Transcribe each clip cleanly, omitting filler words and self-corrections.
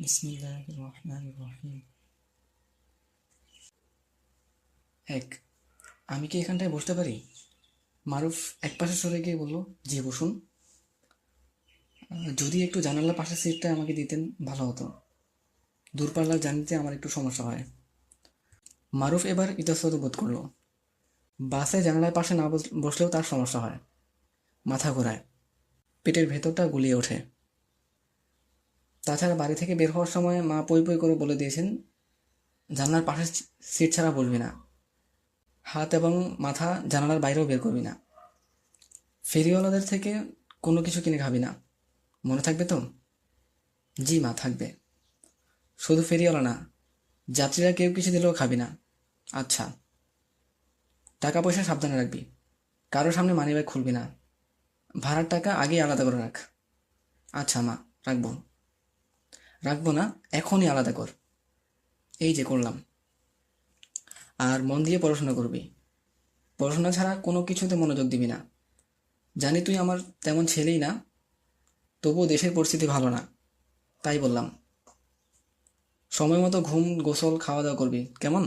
বিসমিল্লাহির রহমানির রহিম। এক, আমি কি এখানটায় বসতে পারি? মারুফ একপাশে সরে গিয়ে বলল, জি বসুন। যদি একটু জানালার পাশের সিটটা আমাকে দিতেন ভালো হতো। দূরপাল্লার জার্নিতে আমার একটু সমস্যা হয়। মারুফ এবার ইতস্তত বোধ করলো। বাসে জানালার পাশে না বসলেও তার সমস্যা হয়, মাথা ঘোরায়, পেটের ভেতরটা গুলিয়ে ওঠে। তাছাড়া বাড়ি থেকে বের হওয়ার সময় মা পই পই করে বলে দিয়েছেন, জানলার পাশের সিট ছাড়া বসবি না, হাত এবং মাথা জানালার বাইরেও বের করবি না, ফেরিওয়ালাদের থেকে কোনো কিছু কিনে খাবি না, মনে থাকবে তো? জি মা, থাকবে। শুধু ফেরিওয়ালা না, যাত্রীরা কেউ কিছু দিলেও খাবি না। আচ্ছা। টাকা পয়সা সাবধানে রাখবি, কারোর সামনে মানিব্যাগ খুলবি না, ভাড়ার টাকা আগেই আলাদা করে রাখ। আচ্ছা মা, রাখবো। রাখবো না, এখনই আলাদা কর। এই যে করলাম। আর মন দিয়ে পড়াশোনা করবি, পড়াশোনা ছাড়া কোনো কিছুতে মনোযোগ দিবি না। জানি তুই আমার তেমন ছেলেই না, তবুও দেশের পরিস্থিতি ভালো না, তাই বললাম। সময় মতো ঘুম, গোসল, খাওয়া দাওয়া করবি, কেমন?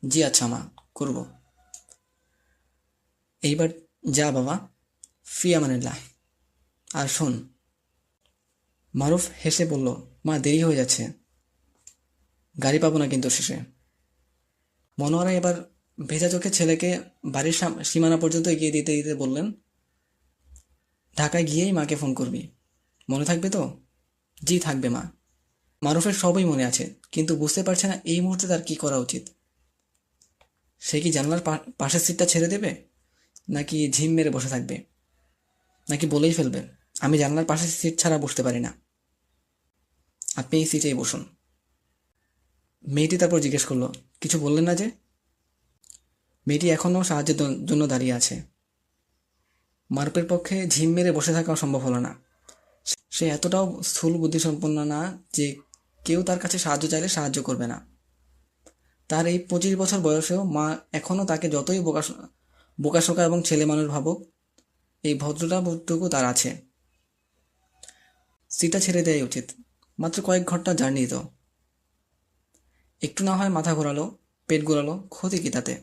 জি আচ্ছা মা, করব। এইবার যা বাবা, ফি আমানিল্লাহ। আর শোন। মারুফ হেসে বলল, মা দেরি হয়ে যাচ্ছে, গাড়ি পাবো না কিন্তু শেষে। মনোয়ারা এবার ভেজা চোখে ছেলেকে বাড়ির সীমানা পর্যন্ত এগিয়ে দিতে দিতে বললেন, ঢাকায় গিয়েই মাকে ফোন করবি, মনে থাকবে তো? জি থাকবে মা। মারুফের সবই মনে আছে, কিন্তু বুঝতে পারছে না এই মুহূর্তে তার কি করা উচিত। সে কি জানলার পাশের সিটটা ছেড়ে দেবে, নাকি ঝিম মেরে বসে থাকবে, নাকি বলেই ফেলবে, আমি জানলার পাশের সিট ছাড়া বসতে পারি না, আপনি এই সিটেই বসুন। মেয়েটি তারপর জিজ্ঞেস করলো, কিছু বললেন না যে? মেয়েটি এখনও সাহায্যের জন্য দাঁড়িয়ে আছে। মারুফের পক্ষে ঝিম মেরে বসে থাকা সম্ভব হলো না। সে এতটাও স্থূল বুদ্ধিসম্পন্ন না যে কেউ তার কাছে সাহায্য চাইলে সাহায্য করবে না। তার এই 25 বছর বয়সেও মা এখনও তাকে যতই বোকাশোকা এবং ছেলে মানুষ ভাবুক, এই ভদ্রতা বোধটুকু তার আছে। সিটটা ছেড়ে দেওয়াই উচিত, মাত্র কয়েক ঘন্টা জার্নি তো। একটু না হয় মাথা ঘোরালো, পেট ঘোরালো, ক্ষতি কি তাতে?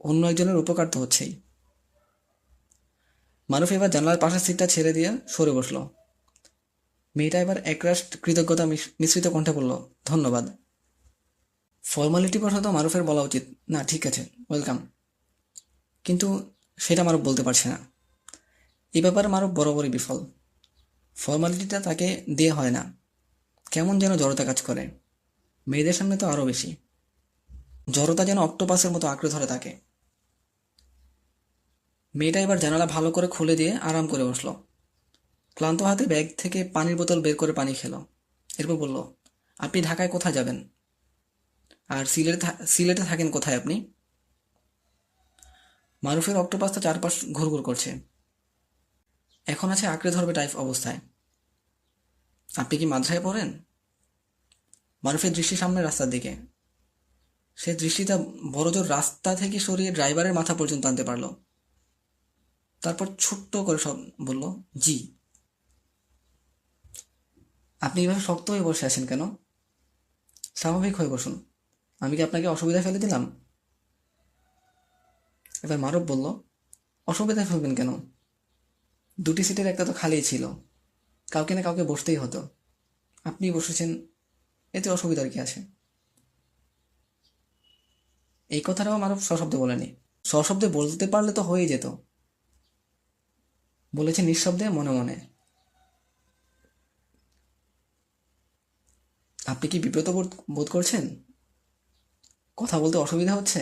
অন্য একজনের উপকার তো হচ্ছেই। মারুফ এবার জানলার পাশের সিটটা ছেড়ে দিয়ে সরে বসলো। মেয়েটা এবার একরাশ কৃতজ্ঞতা মিশ্রিত কণ্ঠে বলল, ধন্যবাদ। ফর্মালিটি বশত মারুফের বলা উচিত, না ঠিক আছে, ওয়েলকাম, কিন্তু সেটা মারুফ বলতে পারছে না। এই ব্যাপারে মারুফ বরাবরই বিফল। ফর্মালিটিটা তাকে দিয়ে হয় না, কেমন যেন জড়তা কাজ করে। মেয়েদের সামনে তো আরও বেশি। জড়তা যেন অক্টোপাসের মতো আঁকড়ে ধরে তাকে। মেয়েটা এবার জানালা ভালো করে খুলে দিয়ে আরাম করে বসলো। ক্লান্ত হাতে ব্যাগ থেকে পানির বোতল বের করে পানি খেলো। এরপর বলল, আপনি ঢাকায় কোথায় যাবেন? আর সিলেটে থাকেন কোথায় আপনি? মারুফের অক্টোপাসটা চারপাশ ঘুরঘুর করছে, এখন আছে আঁকড়ে ধরবে টাইপ অবস্থায়। আপনি কি মাদ্রাসায় পড়েন? মারুফের দৃষ্টি সামনের রাস্তার দিকে। সে দৃষ্টিটা বড়জোর রাস্তা থেকে সরিয়ে ড্রাইভারের মাথা পর্যন্ত আনতে পারল। তারপর ছোট্ট করে সব বলল, জি। আপনি এভাবে শক্ত হয়ে বসে আছেন কেন? স্বাভাবিক হয়ে বসুন, আমি কি আপনাকে অসুবিধায় ফেলে দিলাম? এবার মারুফ বলল, অসুবিধায় ফেলবেন কেন? দুটি সিটের একটা তো খালিই ছিল, কাউকে না কাউকে বসতেই হতো, আপনি বসেছেন, এতে অসুবিধার কি আছে? এই কথাটাও মারুফ সশব্দে বলেনি। সশব্দে বলতে পারলে তো হয়েই যেত, বলেছে নিঃশব্দে, মনে মনে। আপনি কি বিব্রত বোধ করছেন? কথা বলতে অসুবিধা হচ্ছে?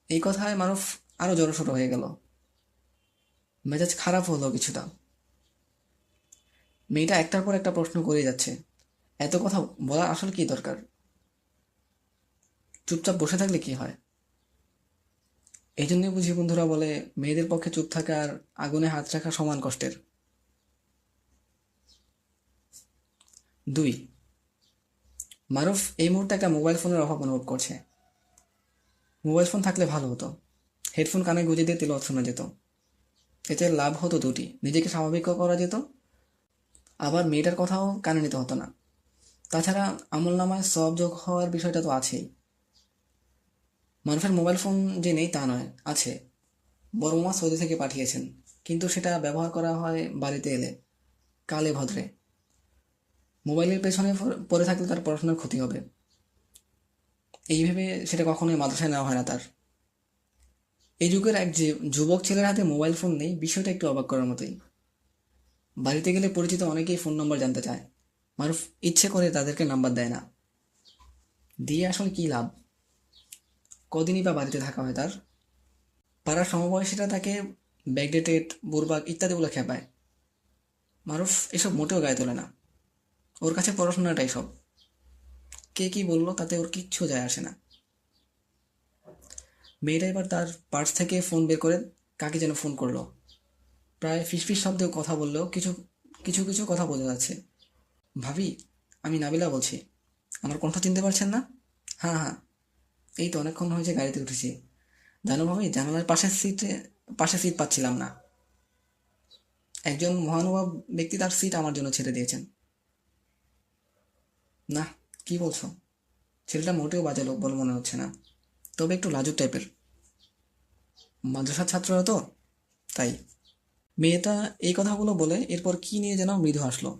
এই কথায় মারুফ আরো জড়সড় হয়ে গেল, মেজাজ খারাপ হলো কিছুটা। মেয়েটা একটার পর একটা প্রশ্ন করেই যাচ্ছে, এত কথা বলার আসল কি দরকার? চুপচাপ বসে থাকলে কি হয়? এই জন্যই বুঝি বন্ধুরা বলে, মেয়েদের পক্ষে চুপ থাকা আর আগুনে হাত রাখা সমান কষ্টের। 2, মারুফ এই মুহূর্তে একটা মোবাইল ফোনের অভাব অনুভব করছে। মোবাইল ফোন থাকলে ভালো হতো, হেডফোন কানে গুঁজে দিয়ে তেলাওয়াত শোনা যেত। এতে লাভ হতো দুটি, নিজেকে স্বাভাবিকও করা যেত, আবার মেয়েটার কথাও কানে নিতে হতো না। তাছাড়া আমলনামায় সওয়াব যোগ হওয়ার বিষয়টা তো আছেই। মারুফের মোবাইল ফোন যে নেই তা নয়, আছে। বড় মামা সৌদি থেকে পাঠিয়েছেন, কিন্তু সেটা ব্যবহার করা হয় বাড়িতে এলে, কালে ভদ্রে। মোবাইলের পেছনে পড়ে থাকলে তার পড়াশোনার ক্ষতি হবে, এই ভেবে সেটা কখনোই মাদ্রাসায় নেওয়া হয় না তার। এই যুগের এক যে যুবক ছেলের হাতে মোবাইল ফোন নেই, বিষয়টা একটু অবাক করার মতোই। বাড়িতে গেলে পরিচিত অনেকেই ফোন নম্বর জানতে চায়, মারুফ ইচ্ছে করে তাদেরকে নাম্বার দেয় না। দিয়ে আসলে কি লাভ? কদিনই বা বাড়িতে থাকা হয় তার। পাড়ার সমবয়সীরা তাকে ব্যাকডেটেড, বুরবাক ইত্যাদি বলে খেপায়। মারুফ এসব মোটেও গায়ে তোলে না। ওর কাছে পড়াশোনাটাই সব। কে কি বললো তাতে ওর কিচ্ছু যায় আসে না। মেয়েটা এবার তার পার্স থেকে ফোন বের করে কাকে যেন ফোন করলো। প্রায় ফিসফিস শব্দেও কথা বললেও কিছু কিছু কিছু কথা বোঝা যাচ্ছে। ভাবি, আমি নাবিলা বলছি। আমার কণ্ঠ চিনতে পারছেন না? হ্যাঁ হ্যাঁ, এই তো অনেকক্ষণ হয়েছে গাড়িতে উঠেছি। জানো ভাবি, জানালার পাশে সিট পাচ্ছিলাম না। একজন মহানুভব ব্যক্তি তার সিট আমার জন্য ছেড়ে দিয়েছেন। না, কি বলছো? ছেলেটা মোটেও বাজে লোক বলে মনে হচ্ছে না, তবে একটু লাজুক টাইপের। মাদ্রাসার ছাত্ররা তো, তাই। মেয়েটা এই কথাগুলো বলে এরপর কি নিয়ে যেন মৃদু হাসলো।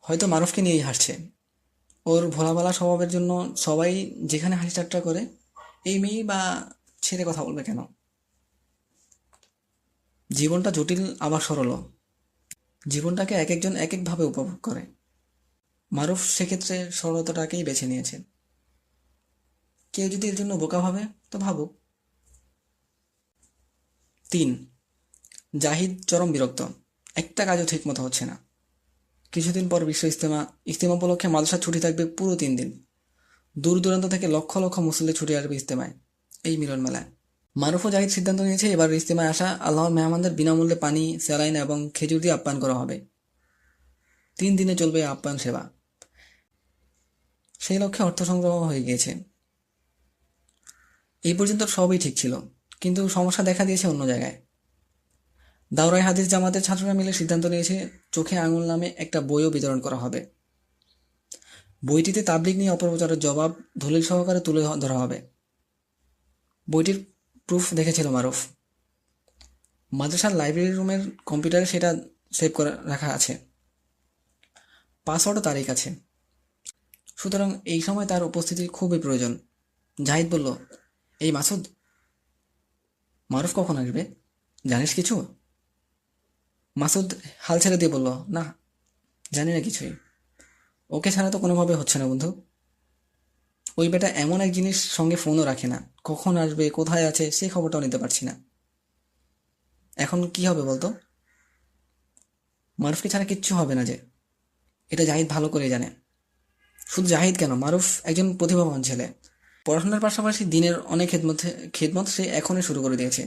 হয়তো মারুফকে নিয়েই হাসছে। ওর ভোলাভালা স্বভাবের জন্য সবাই যেখানে হাসি ঠাট্টা করে, এই মেয়ে বা ছেড়ে কথা বলবে কেন? জীবনটা জটিল আবার সরলও। জীবনটাকে এক একজন এক একভাবে উপভোগ করে। মারুফ সেক্ষেত্রে সরলতাটাকেই বেছে নিয়েছে। কেউ যদি এর জন্য বোকা ভাবে, তো ভাবুক। 3, জাহিদ চরম বিরক্ত। একটা কাজও ঠিক মতো হচ্ছে না। কিছুদিন পর বিশ্ব ইজতেমা। ইজতেমা উপলক্ষে মাদ্রাসার ছুটি থাকবে পুরো 3 দিন। দূর দূরান্ত থেকে লক্ষ লক্ষ মুসল্লি ছুটে আসবে ইজতেমায়, এই মিলন মেলায়। মারুফ ও জাহিদ সিদ্ধান্ত নিয়েছে এবার ইজতেমায় আসা আল্লাহর মেহমানদের বিনামূল্যে পানি, স্যালাইন এবং খেজুর দিয়ে আপ্যায়ন করা হবে। 3 দিনে চলবে এই আপ্যায়ন সেবা। সেই লক্ষ্যে অর্থ সংগ্রহ হয়ে গিয়েছে। এই পর্যন্ত সবই ঠিক ছিল, কিন্তু সমস্যা দেখা দিয়েছে অন্য জায়গায়। দাওরাই হাদিস জামাতের ছাত্ররা মিলে সিদ্ধান্ত নিয়েছে চোখে আঙুল নামে একটা বইও বিতরণ করা হবে। বইটিতে তাবলিগ নিয়ে অপপ্রচারের জবাব দলিল সহকারে তুলে ধরা হবে। বইটির প্রুফ দেখেছিল মারুফ। মাদ্রাসার লাইব্রেরি রুমের কম্পিউটারে সেটা সেভ করে রাখা আছে। পাসওয়ার্ডও তারই কাছে। সুতরাং এই সময় তার উপস্থিতি খুবই প্রয়োজন। জাহিদ বলল, এই মাসুদ, মারুফ কখন আসবে? জানিস কিছু? মাসুদ হাল ছেড়ে দিয়ে বলল, না, জানি না কিছুই। ওকে ছাড়া তো কোনোভাবে হচ্ছে না বন্ধু। ওই বেটা এমন এক জিনিস, সঙ্গে ফোনও রাখে না। কখন আসবে, কোথায় আছে, সেই খবরটাও নিতে পারছি না। এখন কি হবে বলতো? মারুফকে ছাড়া কিচ্ছু হবে না যে, এটা জাহিদ ভালো করে জানে। শুধু জাহিদ কেন, মারুফ একজন প্রতিভাবান ছেলে। পড়াশোনার পাশাপাশি দিনের অনেক খেদমত সে এখনই শুরু করে দিয়েছে।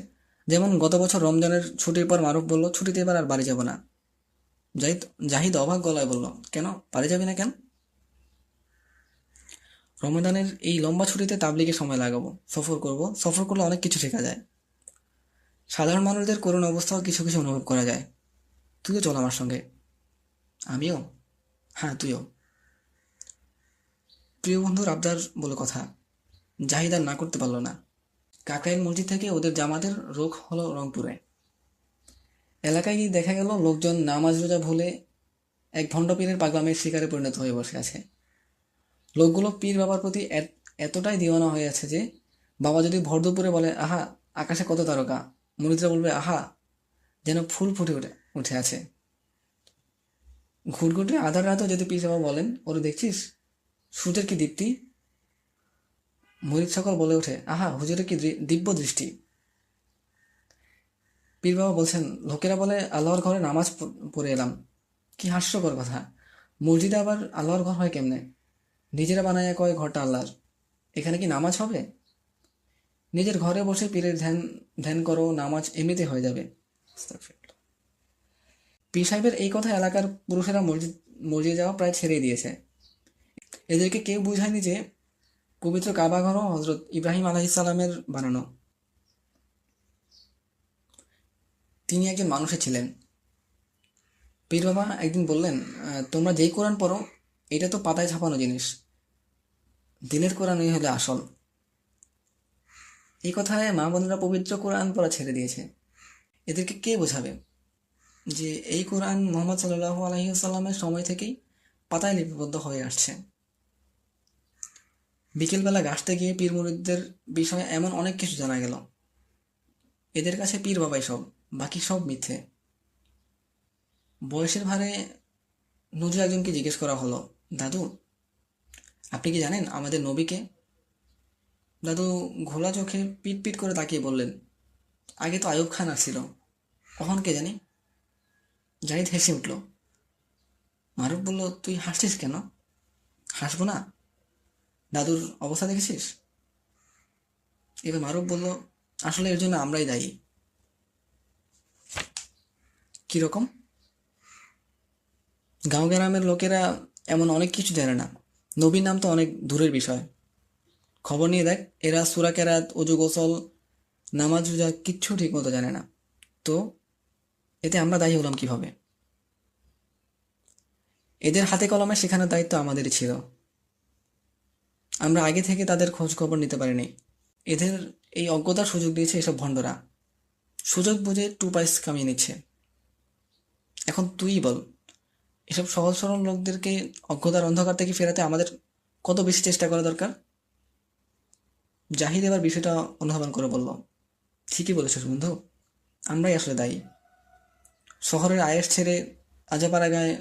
যেমন গত বছর রমজানের ছুটির পর মারুফ বলল, ছুটিতে এবার আর বাড়ি যাব না। জাহিদ জাহিদ অবাক গলায় বলল, কেন, বাড়ি যাবি না কেন? রমাদানের এই লম্বা ছুটিতে তাবলিগে সময় লাগাবো, সফর করব। সফর করলে অনেক কিছু শেখা যায়। সাধারণ মানুষদের করুণ অবস্থাও কিছু কিছু অনুভব করা যায়। তুইও চল আমার সঙ্গে। আমিও? হ্যাঁ, তুইও। প্রিয় বন্ধুর আবদার বলে কথা। জাহিদ আর না করতে পারল না। কাকরাইল মসজিদ থেকে ওদের জামাতের রোখ হলো রংপুরে। এলাকায় গিয়ে দেখা গেল লোকজন নামাজ রোজা ভুলে এক ভণ্ড পীরের পাগলামের শিকারে পরিণত হয়ে বসে আছে। লোকগুলো পীর বাবার প্রতি এতটাই দিওয়ানা হয়ে আছে যে, বাবা যদি ভর দুপুরে বলে, আহা, আকাশে কত তারকা, মুরিদরা বলবে, আহা, যেন ফুল ফুটে উঠে উঠে আছে। ঘুটঘুটে আধার রাতেও যদি পীর বাবা বলেন, ওরে দেখছিস সূর্যের কি দীপ্তি, মুরিদ সকল বলে ওঠে, আহা, হুজুরের কি দিব্য দৃষ্টি। পীর বাবা বলছেন, লোকেরা বলে আল্লাহর ঘরে নামাজ পড়ে এলাম। কি হাস্যকর কথা! মসজিদে আবার আল্লাহর ঘর হয় কেমনে? নিজেরা বানায় কয় ঘরটা আল্লাহর। এখানে কি নামাজ হবে? নিজের ঘরে বসে পীরের ধ্যান ধ্যান করো, নামাজ এমনিতে হয়ে যাবে। আস্তাগফিরুল্লাহ। পীর সাহেবের এই কথা এলাকার পুরুষেরা মসজিদে যাওয়া প্রায় ছেড়েই দিয়েছে। এদেরকে কেউ বুঝায়নি যে পবিত্র কাবা ঘরও হজরত ইব্রাহিম আলাইহিসসালামের বানানো। তিনি একজন মানুষে ছিলেন। পীর বাবা একদিন বললেন, তোমরা যেই কোরআন পড়ো এটা তো পাতায় ছাপানো জিনিস, দিনের কোরআনই হলে আসল। এই কথায় মা বোনেরা পবিত্র কোরআন পড়া ছেড়ে দিয়েছে। এদেরকে কে বোঝাবে যে এই কোরআন মোহাম্মদ সাল্লাল্লাহু আলাইহি ওয়াসাল্লামের সময় থেকেই পাতায় লিপিবদ্ধ হয়ে আসছে। বিকেলবেলা গাছতে গিয়ে পীর মুরিদদের বিষয়ে এমন অনেক কিছু জানা গেল। এদের কাছে পীর বাবাই সব, বাকি সব মিথ্যে। বয়সের ভারে নজরুল একজনকে জিজ্ঞেস করা হলো, দাদু আপনি কি জানেন আমাদের নবীকে? দাদু ঘোলা চোখে পিট পিট করে তাকিয়ে বললেন, আগে তো আইয়ুব খান আসছিল, কখন কে জানি। জাহিদ হেসে উঠল। মারুফ বলল, তুই হাসছিস কেন? হাসবো না? দাদুর অবস্থা দেখেছিস? এবার মারুফ বলল, আসলে এর জন্য আমরাই দায়ী। কিরকম? গাঁও গ্রামের লোকেরা এমন অনেক কিছু জানে না। নবীর নাম তো অনেক দূরের বিষয়। খবর নিয়ে দেখ, এরা সূরা কেরাত, অজু গোসল, নামাজ রোজা কিচ্ছু ঠিক মতো জানে না। তো এতে আমরা দায়ী হলাম কিভাবে? এদের হাতে কলমে শেখানোর দায়িত্ব আমাদেরই ছিল। আমরা আগে থেকে তাদের খোঁজ খবর নিতে পারিনি। এদের এই অজ্ঞতার সুযোগ দিয়েছে এসব ভণ্ডরা। সুযোগ বুঝে টু পাইস কামিয়ে নিচ্ছে। এখন তুই বল, এসব সহজ সরল লোকদেরকে অজ্ঞতার অন্ধকার থেকে ফেরাতে আমাদের কত বেশি চেষ্টা করা দরকার? জাহিদ এবার বিষয়টা অনুধাবন করে বলল, ঠিকই বলেছিস বন্ধু, আমরাই আসলে দায়ী। শহরের আয়েস ছেড়ে আজাপাড়া গায়ে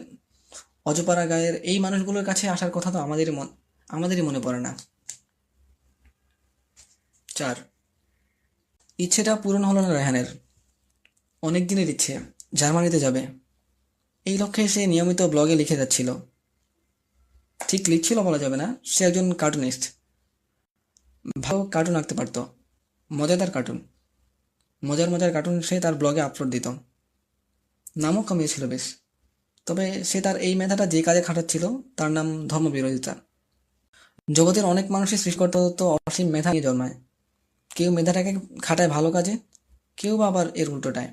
অজপাড়া গায়ের এই মানুষগুলোর কাছে আসার কথা তো আমাদেরই মনে পড়ে না। 4, ইচ্ছেটা পূরণ হলো না রেহানের। অনেক দিনের ইচ্ছে, জার্মানিতে যাবে। এই লক্ষ্যে সে নিয়মিত ব্লগে লিখে যাচ্ছিল। ঠিক লিখছিল বলা যাবে না, সে একজন কার্টুনিস্ট। ভালো কার্টুন আঁকতে পারত, মজাদার কার্টুন। মজার মজার কার্টুন সে তার ব্লগে আপলোড দিত। নামও কামিয়েছিল বেশ। তবে সে তার এই মেধাটা যে কাজে খাটাচ্ছিল তার নাম ধর্মবিরোধিতা। জগতের অনেক মানুষই সৃষ্টিকর্তা দত্ত অসীম মেধা নিয়ে জন্মায়। কেউ মেধাটাকে খাটায় ভালো কাজে, কেউ বা আবার এর উল্টোটায়।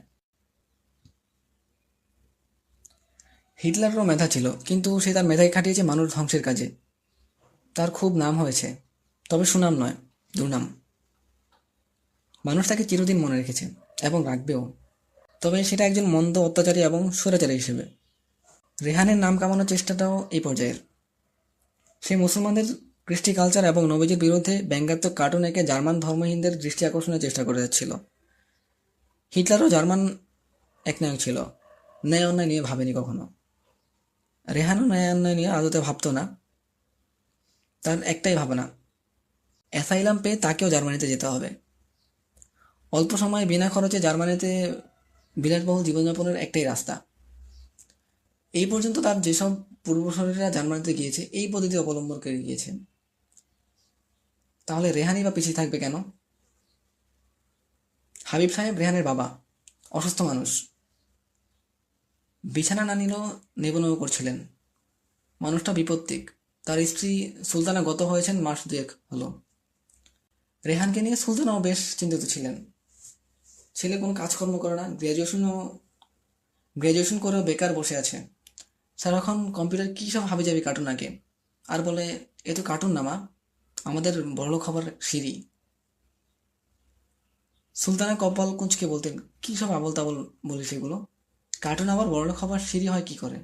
হিটলারেরও মেধা ছিল, কিন্তু সে তার মেধাকে খাটিয়েছে মানুষ ধ্বংসের কাজে। তার খুব নাম হয়েছে, তবে সুনাম নয়, দুর্নাম। মানুষ তাকে চিরদিন মনে রেখেছে এবং রাখবেও, তবে সেটা একজন মন্দ অত্যাচারী এবং স্বৈরাচারী হিসেবে। রেহানের নাম কামানোর চেষ্টাটাও এই পর্যায়ের। সে মুসলমানদের কৃষ্টি কালচার এবং নবীজির বিরুদ্ধে ব্যঙ্গাত্মক কার্টুন এঁকে জার্মান ধর্মহীনদের দৃষ্টি আকর্ষণের চেষ্টা করে যাচ্ছিল। হিটলারও জার্মান একনায়ক ছিল, ন্যায় অন্যায় নিয়ে ভাবেনি কখনো। রেহানও ন্যায় অন্যায় নিয়ে আদতে ভাবতো না। তার একটাই ভাবনা, অ্যাসাইলাম পেয়ে তাকেও জার্মানিতে যেতে হবে। অল্প সময়ে বিনা খরচে জার্মানিতে বিলাসবহুল জীবনযাপনের একটাই রাস্তা। এই পর্যন্ত তার যেসব পূর্বসূরীরা জার্মানিতে গিয়েছে এই পদ্ধতি অবলম্বন করে গিয়েছে। তাহলে রেহানই বা পিছিয়ে থাকবে কেন? হাবিব সাহেব রেহানের বাবা, অসুস্থ মানুষ। বিছানা না নিলেও নেবো করছিলেন। মানুষটা বিপত্তিক। তার স্ত্রী সুলতানা গত হয়েছেন মাস দুয়েক হলো। রেহানকে নিয়ে সুলতানাও বেশ চিন্তিত ছিলেন। ছেলে কোনো কাজকর্ম করে না, গ্র্যাজুয়েশন করেও বেকার বসে আছে। সারাক্ষণ কম্পিউটার কী সব হাবিজাবি কার্টুন আঁকে, আর বলে এ তো কার্টুন না মা, আমাদের বড়লোক হবার সিঁড়ি। সুলতানা কপাল কুঁচকে বলতেন, কী সব আবল তাবল বলি সেগুলো, কার্টুন আবার বড়লোক হবার সিঁড়ি হয় কি করে?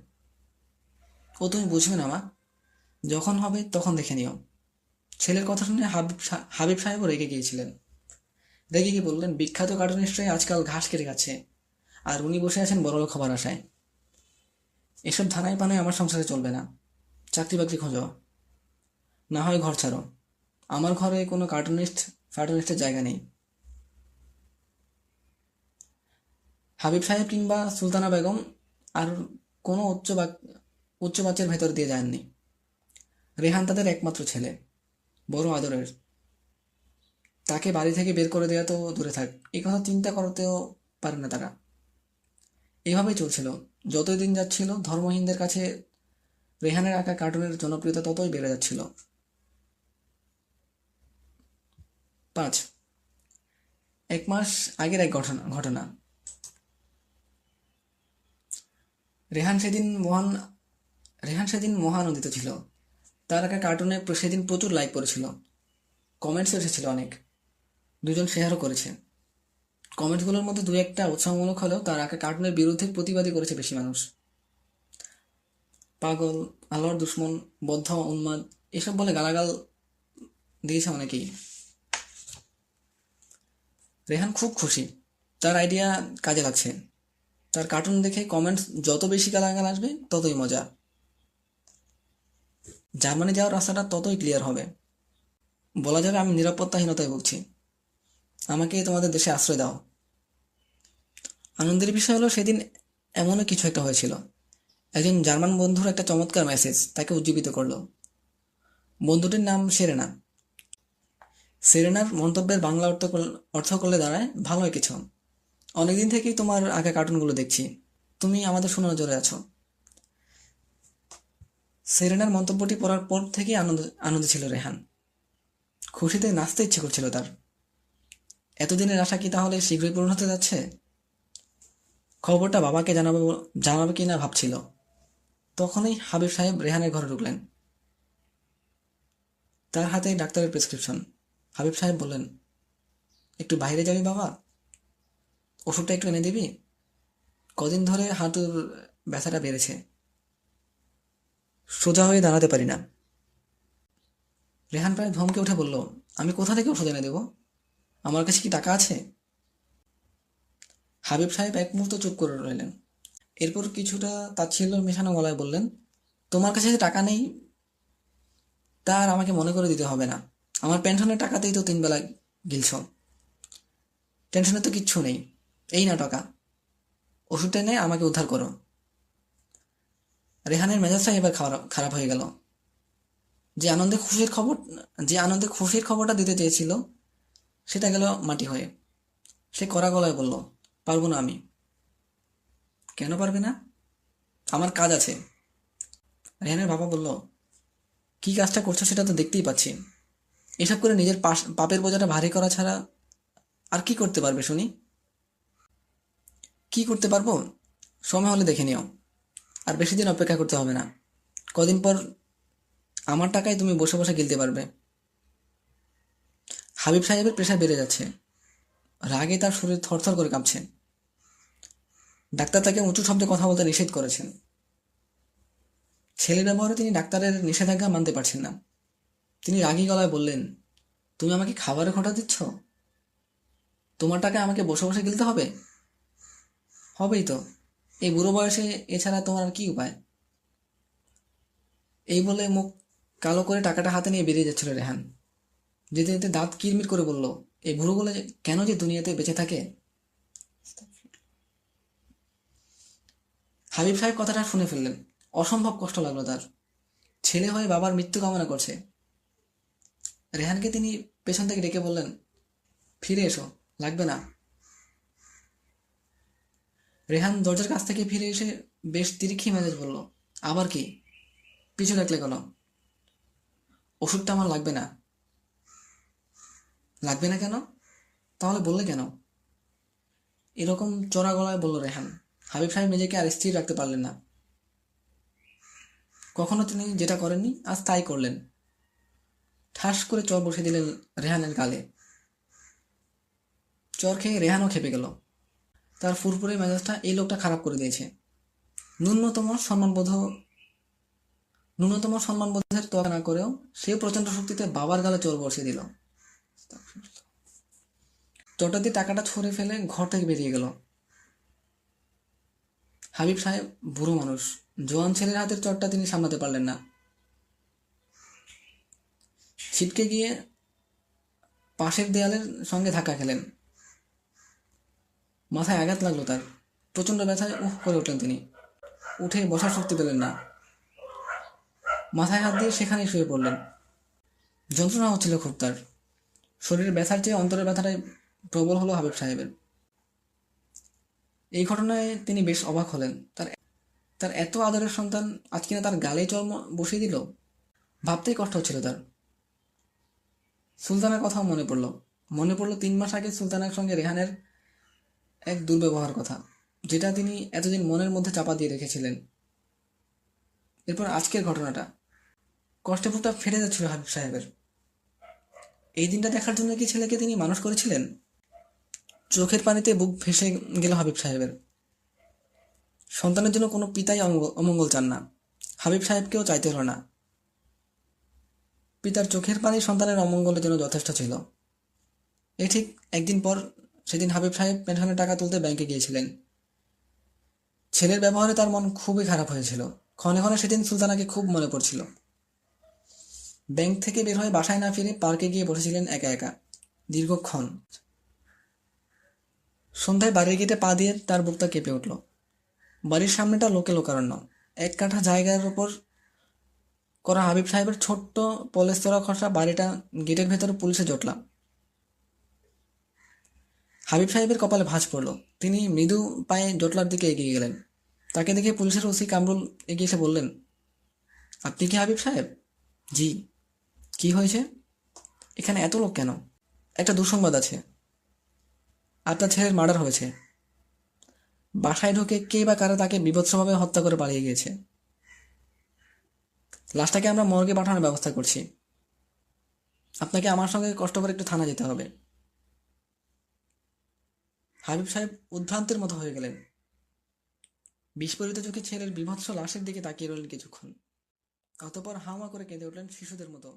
ও তুমি বুঝবে না মা, যখন হবে তখন দেখে নিও। ছেলের কথা শুনে হাবিব সাহেবও রেগে গিয়েছিলেন। রেগে গিয়ে বললেন, বিখ্যাত কার্টুনিস্টরাই আজকাল ঘাস কেটে খাচ্ছে, আর উনি বসে আছেন বড়লোক হবার আশায়। এসব ধানাই পানায় আমার সংসারে চলবে না। চাকরি বাকরি খোঁজো, না হয় ঘর ছাড়ো। আমার ঘরে কোনো ফার্টুনিস্টের জায়গা নেই। হাবিব সাহেব কিংবা সুলতানা বেগম আর কোনো উচ্চ বাচ্চার ভেতর দিয়ে যাননি। রেহান তাদের একমাত্র ছেলে, বড় আদরের। তাকে বাড়ি থেকে বের করে দেওয়া তো দূরে থাক, এই কথা চিন্তা করতেও পারে না তারা। এইভাবেই চলছিল। যতই দিন যাচ্ছিল ধর্মহীনদের কাছে রেহানের আঁকা কার্টুনের জনপ্রিয়তা ততই বেড়ে যাচ্ছিল। 5, 1 মাস আগের এক ঘটনা। রেহান সেদিন মহান রেহান সেদিন মহানন্দিত ছিল। তার একটা কার্টুনে সেদিন প্রচুর লাইক পড়েছিল, কমেন্টস এসেছিল অনেক, দুজন শেয়ারও করেছে। কমেন্টসগুলোর মধ্যে দু একটা উৎসাহমূলক হলেও তার আঁকা কার্টুনের বিরুদ্ধে প্রতিবাদী করেছে বেশি মানুষ। পাগল, আল্লাহর দুশ্মন, বদ্ধ, উন্মাদ এসব বলে গালাগাল দিয়েছে অনেকেই। রেহান খুব খুশি, তার আইডিয়া কাজে লাগছে। তার কার্টুন দেখে কমেন্টস যত বেশি গালাগাল আসবে ততই মজা। জার্মানি যাওয়ার রাস্তাটা ততই ক্লিয়ার হবে। বলা যাবে আমি নিরাপত্তাহীনতায় ভুগছি, আমাকে তোমাদের দেশে আশ্রয় দাও। আনন্দের বিষয় হলো সেদিন এমনও কিছু একটা হয়েছিল। একজন জার্মান বন্ধুর একটা চমৎকার মেসেজ তাকে উজ্জীবিত করলো। বন্ধুটির নাম সেরেনা। সেরেনার মন্তব্যের বাংলা অর্থ করলে দাঁড়ায়, ভালোই কিছু, অনেকদিন থেকেই তোমার আঁকা কার্টুনগুলো দেখছি, তুমি আমাদের সুনজরে আছো। সেরেনার মন্তব্যটি পড়ার পর থেকেই আনন্দ ছিল রেহান। খুশিতে নাচতে ইচ্ছে করছিল তার। এতদিনের আশা কি তাহলে শীঘ্রই পূরণ হতে যাচ্ছে? খবরটা বাবাকে জানাবে কি না ভাবছিল। তখনই হাবিব সাহেব রেহানের ঘরে ঢুকলেন। তার হাতে ডাক্তারের প্রেসক্রিপশন। হাবিব সাহেব বললেন, একটু বাইরে যাবি বাবা, ওষুধটা একটু এনে দিবি? কদিন ধরে হাঁটুর ব্যথাটা বেড়েছে, সোজা হয়ে দাঁড়াতে পারি না। রেহান প্রায় ধমকে উঠে বলল, আমি কোথা থেকে ওষুধ এনে দেব? আমার কাছে কি টাকা আছে? হাবিব সাহেব এক মুহূর্ত চুপ করে রইলেন। এরপর কিছুটা তাচ্ছিল্য মেশানো গলায় বললেন, তোমার কাছে যে টাকা নেই তা আর আমাকে মনে করে দিতে হবে না। আমার পেনশনের টাকাতেই তো 3 বেলা গিলছ, টেনশনের তো কিচ্ছু নেই। এই না টাকা, ওষুধটা এনে আমাকে উদ্ধার করো। রেহানের মেজাজটা এবার খারাপ হয়ে গেল। যে আনন্দে খুশির খবর যে আনন্দে খুশির খবরটা দিতে চেয়েছিল সেটা গেল মাটি হয়ে। সে কড়া গলায় বলল, পারবো না আমি। কেন পারবে না? আমার কাজ আছে। রেহানের বাবা বলল, কি কাজটা করছো সেটা তো দেখতেই পাচ্ছি। এসব করে নিজের পাপের বোঝাটা ভারী করা ছাড়া আর কি করতে পারবে শুনি? কি করতে পারবো? সময় হলে দেখে নিও। আর বেশি দিন অপেক্ষা করতে হবে না। কদিন পর আমার টাকায় তুমি বসে বসে গিলতে পারবে। হাবিব সাহেবের প্রেশার বেড়ে যাচ্ছে, রাগে তার শরীর থরথর করে কাঁপছে। ডাক্তার তাকে উঁচু শব্দে কথা বলতে নিষেধ করেছেন। ছেলের ব্যবহারে তিনি ডাক্তারের নিষেধাজ্ঞা মানতে পারছেন না। তিনি রাগী গলায় বললেন, তুমি আমাকে খাবারের খোঁটা দিচ্ছ? তোমার টাকায় আমাকে বসে বসে গিলতে হবে? হবেই তো, এই বুড়ো বয়সে, এছাড়া তোমার আর কি উপায়? এই বলে মুখ কালো করে টাকাটা হাতে নিয়ে বেরিয়ে যাচ্ছিল রেহান। যেতে যেতে দাঁত কিরমির করে বলল, এই বুড়োগুলো কেন যে দুনিয়াতে বেঁচে থাকে। হাবিব সাহেব কথাটা শুনে ফেললেন। অসম্ভব কষ্ট লাগলো তার। ছেলে হয়ে বাবার মৃত্যু কামনা করছে। রেহানকে তিনি পেছন থেকে ডেকে বললেন, ফিরে এসো, লাগবে না। রেহান দরজার কাছ থেকে ফিরে এসে বেশ তিরিক্ষি মেজাজ বলল, আবার কি? পিছু ডাকলে কেন? ওষুধটা আমার লাগবে না। লাগবে না কেন? তাহলে বললে কেন? এরকম চড়া গলায় বলল রেহান। হাবিব সাহেব নিজেকে আর স্থির রাখতে পারলেন না। কখনো তিনি যেটা করেননি আজ তাই করলেন। ঠাস করে চর বসে দিলেন রেহানের গালে। চর খেয়ে রেহানও খেপে গেল। তার ফুরফুরে মেজাজটা এই লোকটা খারাপ করে দিয়েছে। ন্যূনতম সম্মানবোধ সম্মানবোধের তোয়াক্কা না করেও সে প্রচণ্ড শক্তিতে বাবার গালে চোর বসিয়ে দিল। চটা দিয়ে টাকাটা ছড়ে ফেলে ঘর থেকে বেরিয়ে গেল। হাবিব সাহেব বুড়ো মানুষ, জোয়ান ছেলের হাতের চটটা তিনি সামলাতে পারলেন না। ছিটকে গিয়ে পাশের দেয়ালের সঙ্গে ধাক্কা খেলেন। মাথায় আঘাত লাগলো তার। প্রচণ্ড ব্যথায় উহ করে উঠলেন তিনি। উঠে বসার শক্তি পেলেন না। মাথায় হাত দিয়ে সেখানেই শুয়ে পড়লেন। যন্ত্রণা হচ্ছিল খুব তার। শরীরের ব্যথার চেয়ে অন্তরের ব্যথাটাই প্রবল হলো হাবিব সাহেবের। এই ঘটনায় তিনি বেশ অবাক হলেন। তার তার এত আদরের সন্তান আজ কিনা তার গালেই চর বসিয়ে দিল। ভাবতেই কষ্ট হচ্ছিল তার। সুলতানার কথাও মনে পড়ল 3 মাস আগে সুলতানার সঙ্গে রেহানের এক দুর্ব্যবহার কথা। যেটা তিনি এতদিন মনের মধ্যে চাপা দিয়ে রেখেছিলেন। এরপর আজকের ঘটনাটা, কষ্টে বুকটা ফেটে যাচ্ছিল হাবিব সাহেবের। এই দিনটা দেখার জন্য কি ছেলেকে তিনি মানুষ করেছিলেন? চোখের পানিতে বুক ভেসে গেল হাবিব সাহেবের। সন্তানের জন্য কোনো পিতাই অমঙ্গল চান না, হাবিব সাহেবকেও চাইতে হলো না। পিতার চোখের পানি সন্তানের অমঙ্গলের জন্য যথেষ্ট ছিল। এই ঠিক একদিন পর, সেদিন হাবিব সাহেব পেনশনের টাকা তুলতে ব্যাংকে গিয়েছিলেন। ছেলের ব্যবহারে তার মন খুবই খারাপ হয়েছিল। ক্ষণে ক্ষণে সেদিন সুলতানাকে খুব মনে পড়ছিল। ব্যাংক থেকে বের হয়ে বাসায় না ফিরে পার্কে গিয়ে বসেছিলেন একা একা দীর্ঘক্ষণ। সন্ধ্যায় বাড়ির গেটে পা দিয়ে তার বুকটা কেঁপে উঠল। বাড়ির সামনেটা লোকে লোকারণ্য। এক কাঠা জায়গার উপর করা হাবিব সাহেবের ছোট্ট পলেস্তরা খসা বাড়িটা, গেটের ভেতরে পুলিশে জটলা। হাবিব সাহেবের কপালে ভাঁজ পড়ল। তিনি মৃদু পায়ে জটলার দিকে এগিয়ে গেলেন। তাকে দেখে পুলিশের ওসি কামরুল এগিয়ে এসে বললেন, আপনি কি হাবিব সাহেব? জি। কি হয়েছে? এখানে এত লোক কেন? একটা দুঃসংবাদ আছে, আপনার ছেলের মার্ডার হয়েছে। বাসায় ঢুকে কে বা কারা তাকে বীভৎসভাবে হত্যা করে পালিয়ে গিয়েছে। লাশটাকে আমরা মর্গে পাঠানোর ব্যবস্থা করছি। আপনাকে আমার সঙ্গে কষ্ট করে একটু থানা যেতে হবে। হাবিব সাহেব উদ্ভ্রান্তের মতো হয়ে গেলেন। বিস্ফোরিত চোখে ছেলের বীভৎস লাশের দিকে তাকিয়ে রইলেন কিছুক্ষণ। অতঃপর হাওয়া করে কেঁদে উঠলেন শিশুদের মতো।